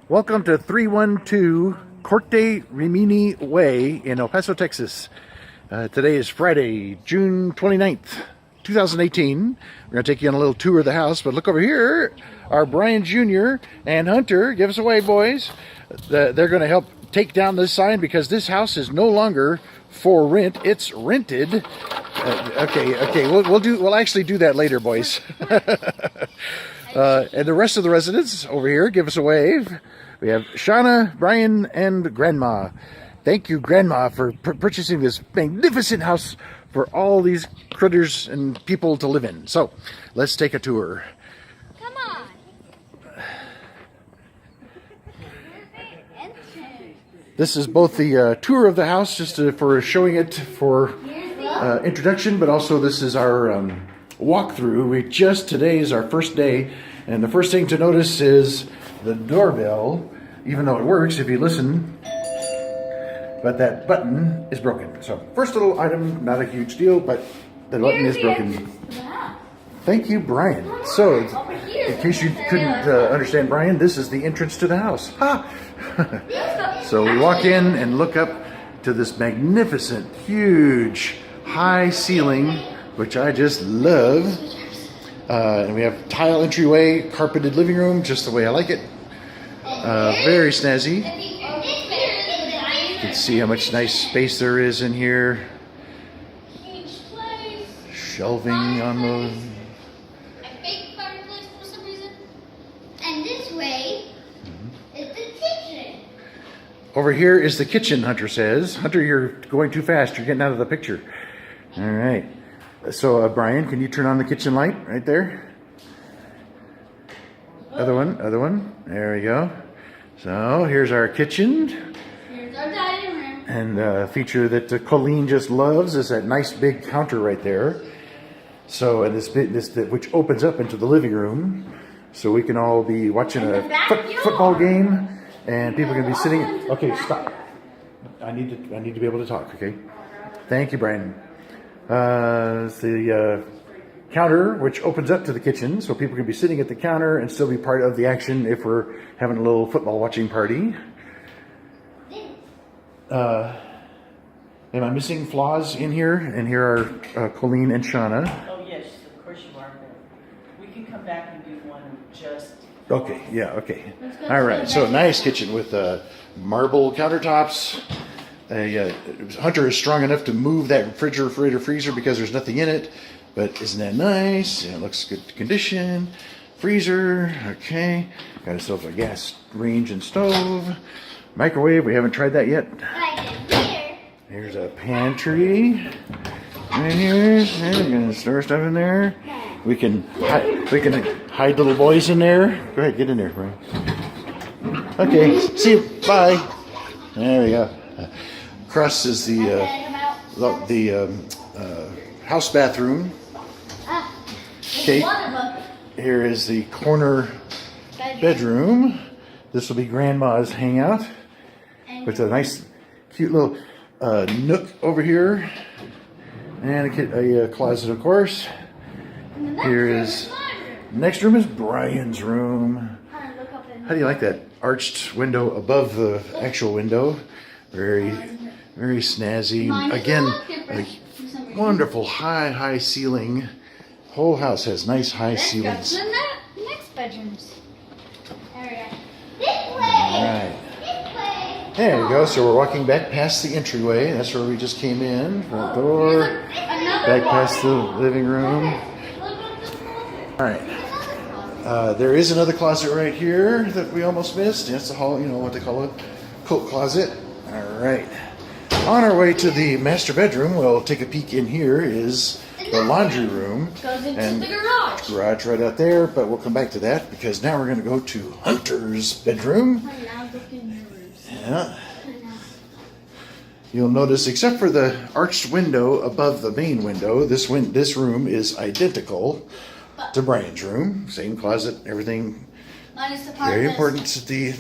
Welcome to 312 Corte Rimini Way in El Paso, Texas. Today is Friday, June 29th, 2018. We're going to take you on a little tour of the house, but look over here. Our Brian Jr. and Hunter, give us a wave, boys. They're going to help take down this sign because this house is no longer for rent. It's rented. Okay. We'll actually do that later, boys. And the rest of the residents over here, give us a wave. We have Shauna, Brian, and Grandma. Thank you, Grandma, for purchasing this magnificent house for all these critters and people to live in. So, let's take a tour. Come on. This is both the tour of the house, just for showing it for introduction, but also this is our walkthrough. Today is our first day, and the first thing to notice is the doorbell, even though it works if you listen, but that button is broken. So first little item, not a huge deal, but the button is broken. Thank you, Brian. So in case you couldn't understand Brian, this is the entrance to the house. Ha! So we walk in and look up to this magnificent, huge, high ceiling, which I just love. And we have tile entryway, carpeted living room, just the way I like it. Very snazzy. You can see how much nice space there is in here. Shelving on the... A fake fireplace for some reason. And this way is the kitchen. Over here is the kitchen, Hunter says. Hunter, you're going too fast. You're getting out of the picture. All right. So, Brian, can you turn on the kitchen light right there? Other one. There we go. So, here's our kitchen. Here's our dining room. And a feature that Colleene just loves is that nice big counter right there. So, and this which opens up into the living room. So we can all be watching a football game, and people can be sitting. Okay, stop. I need to be able to talk. Okay. Thank you, Brian. It's the counter, which opens up to the kitchen, so people can be sitting at the counter and still be part of the action if we're having a little football watching party. Am I missing flaws in here? And here are Colleene and Shauna. Oh, yes, of course you are. We can come back and do one just... Okay, yeah, okay. All right, so nice kitchen with marble countertops. Hunter is strong enough to move that refrigerator freezer because there's nothing in it, but isn't that nice? Yeah, it looks good condition. Freezer, okay. Got yourself a gas range and stove. Microwave, we haven't tried that yet. Here's a pantry. Right here, we're gonna store stuff in there. We can hide little boys in there. Go ahead, get in there, Brian. Okay, see you. Bye. There we go. Across is the house bathroom. Okay, here is the corner bedroom. This will be Grandma's hangout with a nice, cute little nook over here, and a closet, of course. Here is next room is Brian's room. How do you like that arched window above the actual window? Very snazzy. Again, a wonderful high ceiling. Whole house has nice high ceilings. The next bedrooms. Area. This way. All right. This way. There we go. So we're walking back past the entryway. That's where we just came in. Front door. Back past the living room. All right. There is another closet right here that we almost missed. That's the hall. You know what they call a coat closet. All right. On our way to the master bedroom, we'll take a peek. In here is the laundry room. Goes into and the garage. Garage right out there, but we'll come back to that because now we're going to go to Hunter's bedroom. Yeah. You'll notice, except for the arched window above the main window, this room is identical to Brian's room. Same closet, everything. Very important that the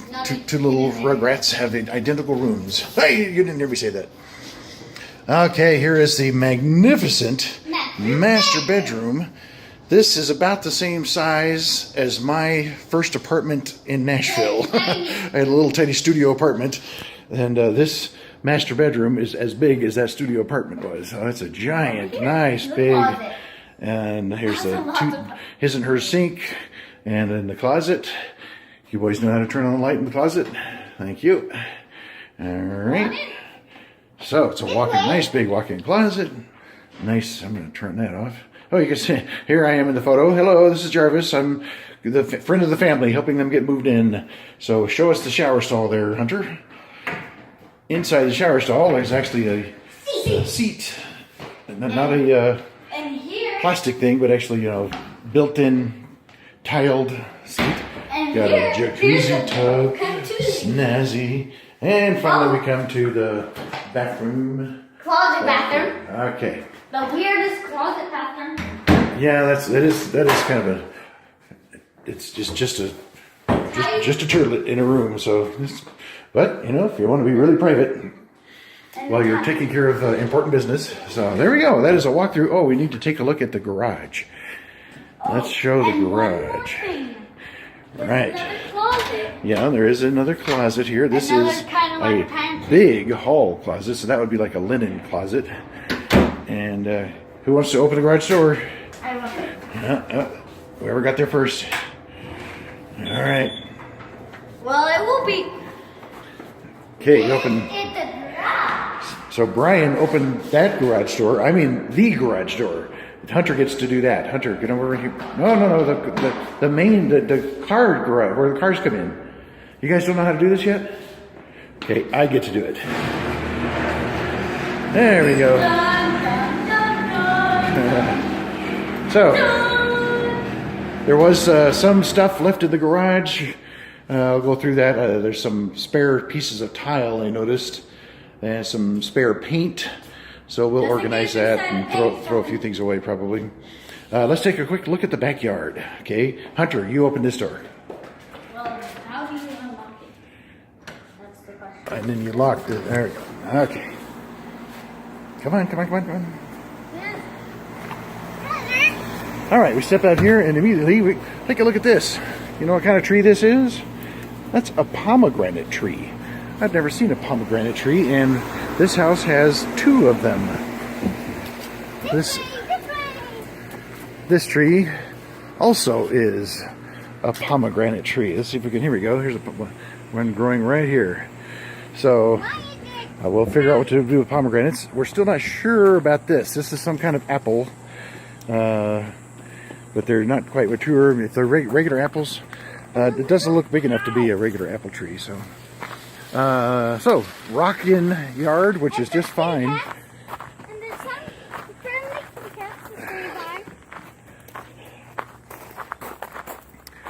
two little rugrats have identical rooms. Hey, you didn't hear me say that. Okay, here is the magnificent master bedroom. This is about the same size as my first apartment in Nashville. I had a little tiny studio apartment, and this master bedroom is as big as that studio apartment was. So it's a giant, nice, big. And here's his and her sink, and in the closet. You boys know how to turn on the light in the closet? Thank you. All right. So it's a nice big walk-in closet. Nice. I'm going to turn that off. Oh, you can see, here I am in the photo. Hello, this is Jarvis. I'm the friend of the family, helping them get moved in. So show us the shower stall there, Hunter. Inside the shower stall is actually a seat. Not a plastic thing, but actually, built-in tiled seat. Got a jacuzzi tub, snazzy. And finally we come to the bathroom. Closet bathroom. Okay. The weirdest closet bathroom. Yeah, that is kind of it's just a toilet in a room. So, but if you want to be really private while you're taking care of important business. So there we go. That is a walkthrough. Oh, we need to take a look at the garage. Let's show the garage. Right. Yeah, there is another closet here. This is a big hall closet, so that would be like a linen closet. And who wants to open the garage door? I want it. Whoever got there first. All right. Well, it will be. Okay, you open. In the garage. So Brian opened that garage door. I mean, the garage door. Hunter gets to do that. Hunter, get over here. No. The main, the car garage, where the cars come in. You guys don't know how to do this yet? Okay, I get to do it. There we go. So, there was some stuff left in the garage. I'll go through that. There's some spare pieces of tile I noticed, and some spare paint. So we'll organize that and throw a few things away probably. Let's take a quick look at the backyard. Okay, Hunter, you open this door. Well, how do you unlock it? That's the question. And then you lock it. There we go. Okay. Come on. All right, we step out here and immediately we take a look at this. You know what kind of tree this is? That's a pomegranate tree. I've never seen a pomegranate tree, and this house has 2 of them. This tree also is a pomegranate tree. Let's see if we can. Here we go. Here's one growing right here. So we'll figure out what to do with pomegranates. We're still not sure about this. This is some kind of apple, but they're not quite mature. If they're regular apples, it doesn't look big enough to be a regular apple tree. So rock-in yard, which is just fine. And there's some friendly for the cats to stay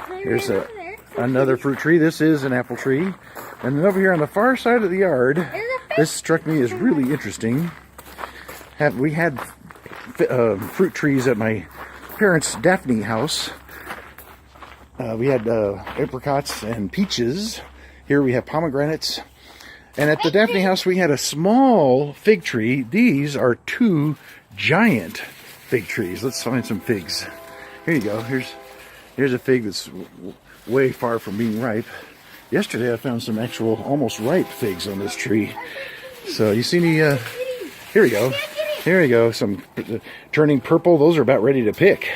by. Here's another fruit tree. This is an apple tree. And then over here on the far side of the yard, this struck me as really interesting. We had fruit trees at my parents' Daphne house. We had apricots and peaches. Here we have pomegranates. And at the Daphne house, we had a small fig tree. These are 2 giant fig trees. Let's find some figs. Here you go. Here's a fig that's way far from being ripe. Yesterday, I found some actual almost ripe figs on this tree. So you see any? Here we go. Here we go. Some turning purple. Those are about ready to pick.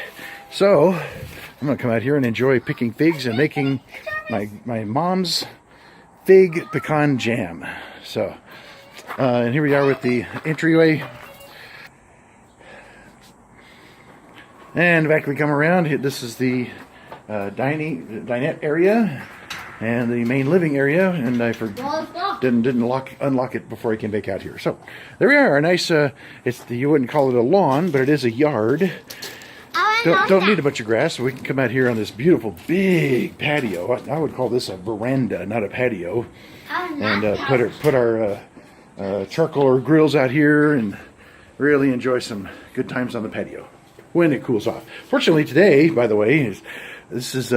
So I'm gonna come out here and enjoy picking figs and making my mom's fig pecan jam. So, and here we are with the entryway. And back we come around. This is the dinette area and the main living area. And I didn't unlock it before I came back out here. So there we are. A nice. You wouldn't call it a lawn, but it is a yard. Don't need a bunch of grass, so we can come out here on this beautiful big patio. I would call this a veranda, not a patio. And put our charcoal or grills out here and really enjoy some good times on the patio when it cools off. Fortunately today, by the way, this is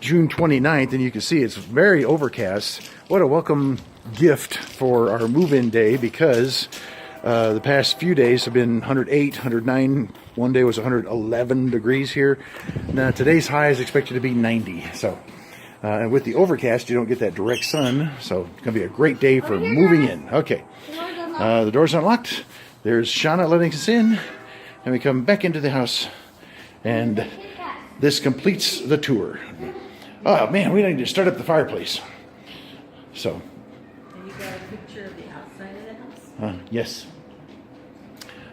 June 29th, and you can see it's very overcast. What a welcome gift for our move-in day, because the past few days have been 108, 109 One day was 111 degrees here. Now today's high is expected to be 90. So and with the overcast, you don't get that direct sun. So it's going to be a great day for moving in. Okay. The door's unlocked. There's Shauna letting us in. And we come back into the house. And this completes the tour. Oh man, we need to start up the fireplace. So. And you got a picture of the outside of the house? Yes.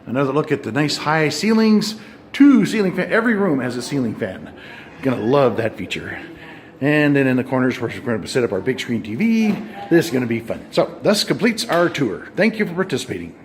Another look at the nice high ceilings. 2 ceiling fans. Every room has a ceiling fan. Gonna love that feature. And then in the corners where we're going to set up our big screen TV. This is going to be fun. So, thus completes our tour. Thank you for participating.